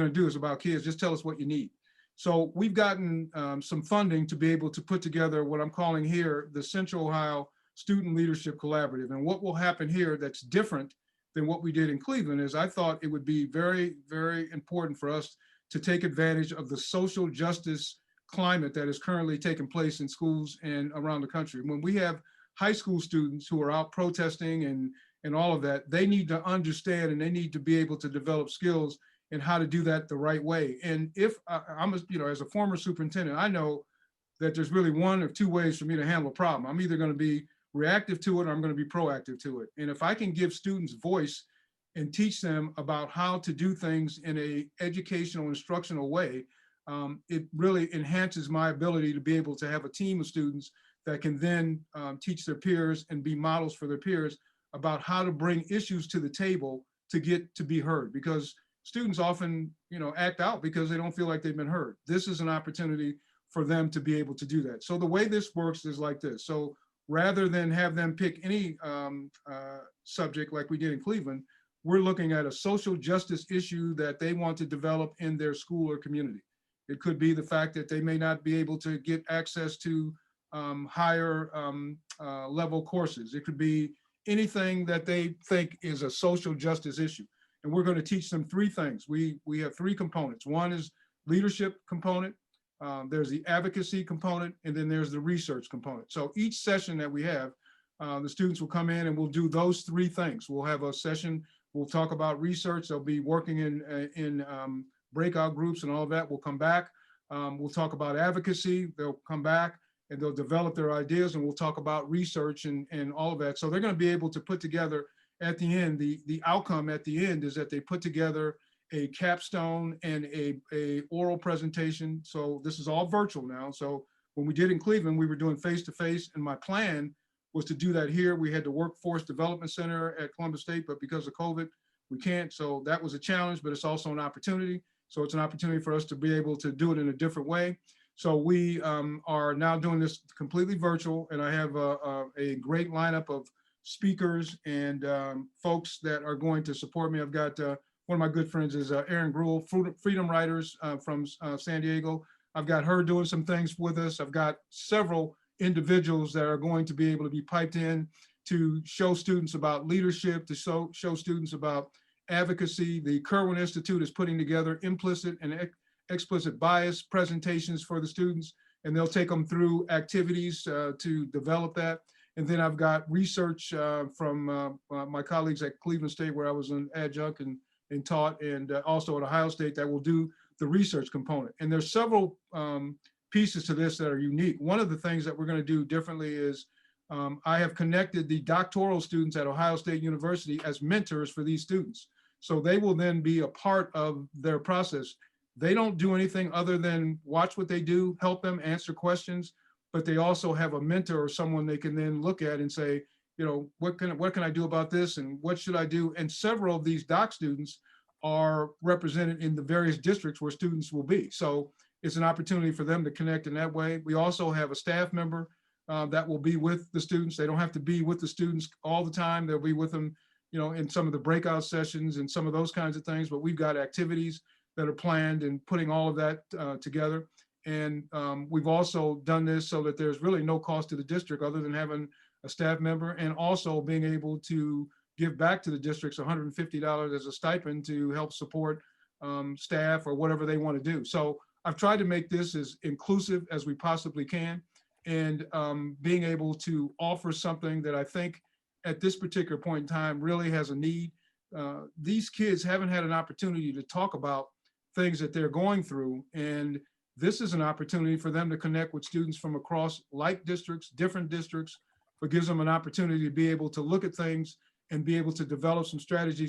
going to do is about kids. Just tell us what you need. So we've gotten some funding to be able to put together what I'm calling here the Central Ohio Student Leadership Collaborative. And what will happen here that's different than what we did in Cleveland is I thought it would be very, very important for us to take advantage of the social justice climate that is currently taking place in schools and around the country. When we have high school students who are out protesting and all of that, they need to understand and they need to be able to develop skills in how to do that the right way. And if I'm, as a former superintendent, I know that there's really one or two ways for me to handle a problem. I'm either going to be reactive to it or I'm going to be proactive to it. And if I can give students voice and teach them about how to do things in a educational, instructional way, it really enhances my ability to be able to have a team of students that can then teach their peers and be models for their peers about how to bring issues to the table to get to be heard. Because students often, act out because they don't feel like they've been heard. This is an opportunity for them to be able to do that. So the way this works is like this. So rather than have them pick any subject like we did in Cleveland, we're looking at a social justice issue that they want to develop in their school or community. It could be the fact that they may not be able to get access to higher level courses. It could be anything that they think is a social justice issue. And we're going to teach them three things. We have three components. One is leadership component, there's the advocacy component, and then there's the research component. So each session that we have, the students will come in and we'll do those three things. We'll have a session, we'll talk about research. They'll be working in breakout groups and all of that. We'll come back. We'll talk about advocacy. They'll come back and they'll develop their ideas, and we'll talk about research and all of that. So they're going to be able to put together at the end, the outcome at the end is that they put together a capstone and a oral presentation. So this is all virtual now. So when we did in Cleveland, we were doing face-to-face, and my plan was to do that here. We had the Workforce Development Center at Columbus State, but because of COVID, we can't. So that was a challenge, but it's also an opportunity. So it's an opportunity for us to be able to do it in a different way. So we are now doing this completely virtual, and I have a great lineup of speakers and folks that are going to support me. I've got one of my good friends is Erin Gruhl, Freedom Writers from San Diego. I've got her doing some things with us. I've got several individuals that are going to be able to be piped in to show students about leadership, to show students about advocacy. The Kerwin Institute is putting together implicit and explicit bias presentations for the students, and they'll take them through activities to develop that. And then I've got research from my colleagues at Cleveland State, where I was an adjunct and taught, and also at Ohio State, that will do the research component. And there's several pieces to this that are unique. One of the things that we're going to do differently is I have connected the doctoral students at Ohio State University as mentors for these students. So they will then be a part of their process. They don't do anything other than watch what they do, help them answer questions, but they also have a mentor or someone they can then look at and say, what can I do about this, and what should I do? And several of these doc students are represented in the various districts where students will be. So it's an opportunity for them to connect in that way. We also have a staff member that will be with the students. They don't have to be with the students all the time. They'll be with them, in some of the breakout sessions and some of those kinds of things, but we've got activities that are planned and putting all of that together. And we've also done this so that there's really no cost to the district other than having a staff member, and also being able to give back to the districts $150 as a stipend to help support staff or whatever they want to do. So I've tried to make this as inclusive as we possibly can, and being able to offer something that I think at this particular point in time really has a need. These kids haven't had an opportunity to talk about things that they're going through, and this is an opportunity for them to connect with students from across like districts, different districts, but gives them an opportunity to be able to look at things and be able to develop some strategies